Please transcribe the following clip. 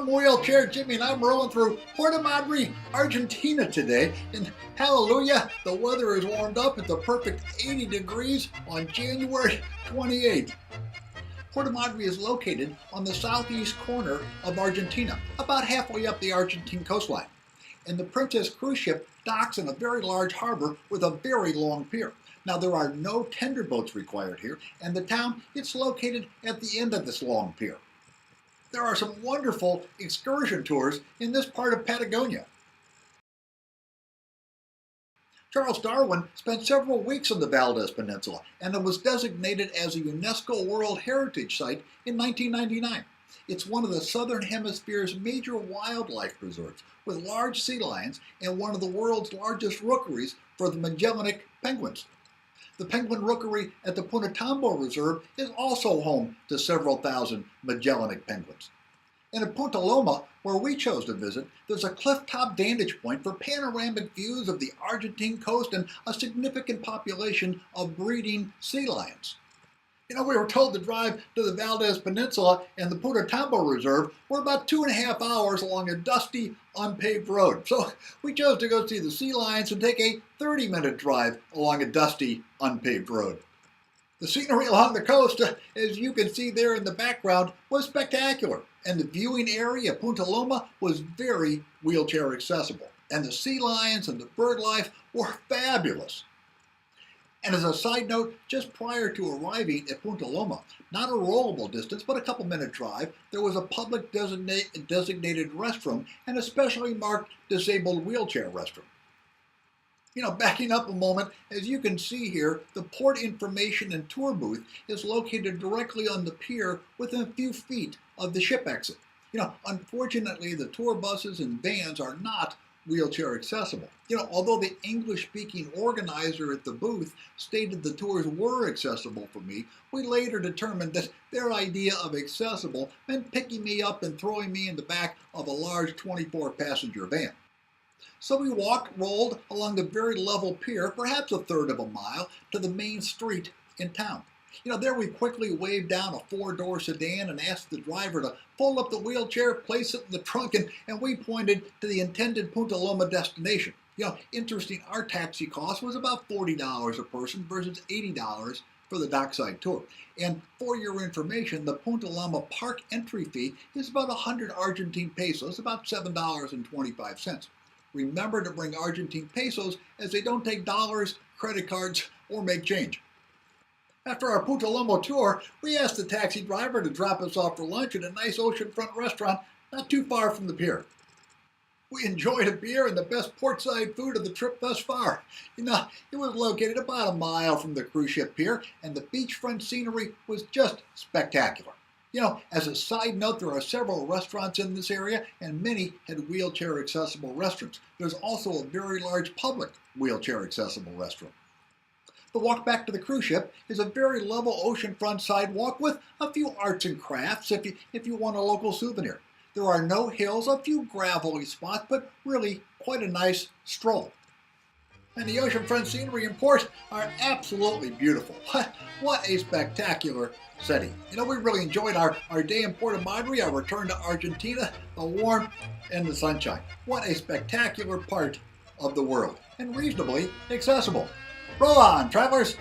Wheelchair Jimmy, and I'm rolling through Puerto Madryn, Argentina today. And hallelujah, the weather has warmed up. It's a perfect 80 degrees on January 28th. Puerto Madryn is located on the southeast corner of Argentina, about halfway up the Argentine coastline. And the Princess cruise ship docks in a very large harbor with a very long pier. Now, there are no tender boats required here, and the town is located at the end of this long pier. There are some wonderful excursion tours in this part of Patagonia. Charles Darwin spent several weeks on the Valdes Peninsula, and it was designated as a UNESCO World Heritage Site in 1999. It's one of the Southern Hemisphere's major wildlife reserves, with large sea lions and one of the world's largest rookeries for the Magellanic penguins. The penguin rookery at the Punta Tombo Reserve is also home to several thousand Magellanic penguins. And at Punta Loma, where we chose to visit, there's a cliff-top vantage point for panoramic views of the Argentine coast and a significant population of breeding sea lions. You know, we were told to drive to the Valdes Peninsula and the Punta Tombo Reserve were about 2.5 hours along a dusty, unpaved road. So we chose to go see the sea lions and take a 30-minute drive along a dusty, unpaved road. The scenery along the coast, as you can see there in the background, was spectacular. And the viewing area at Punta Loma was very wheelchair accessible. And the sea lions and the bird life were fabulous. And as a side note, just prior to arriving at Punta Loma, not a rollable distance, but a couple-minute drive, there was a public designated restroom and a specially marked disabled wheelchair restroom. You know, backing up a moment, as you can see here, the port information and tour booth is located directly on the pier within a few feet of the ship exit. You know, unfortunately, the tour buses and vans are not wheelchair accessible. You know, although the English-speaking organizer at the booth stated the tours were accessible for me, we later determined that their idea of accessible meant picking me up and throwing me in the back of a large 24-passenger van. So we rolled along the very level pier, perhaps a third of a mile, to the main street in town. You know, there we quickly waved down a 4-door sedan and asked the driver to pull up the wheelchair, place it in the trunk, and we pointed to the intended Punta Loma destination. You know, interesting, our taxi cost was about $40 a person versus $80 for the dockside tour. And for your information, the Punta Loma park entry fee is about 100 Argentine pesos, about $7.25. Remember to bring Argentine pesos, as they don't take dollars, credit cards, or make change. After our Punta Loma tour, we asked the taxi driver to drop us off for lunch at a nice oceanfront restaurant not too far from the pier. We enjoyed a beer and the best portside food of the trip thus far. You know, it was located about a mile from the cruise ship pier, and the beachfront scenery was just spectacular. You know, as a side note, there are several restaurants in this area, and many had wheelchair-accessible restaurants. There's also a very large public wheelchair-accessible restaurant. The walk back to the cruise ship is a very level oceanfront sidewalk with a few arts and crafts if you want a local souvenir. There are no hills, a few gravelly spots, but really quite a nice stroll. And the oceanfront scenery and port are absolutely beautiful. What a spectacular setting. You know, we really enjoyed our day in Puerto Madryn, our return to Argentina, the warmth and the sunshine. What a spectacular part of the world, and reasonably accessible. Roll on, travelers!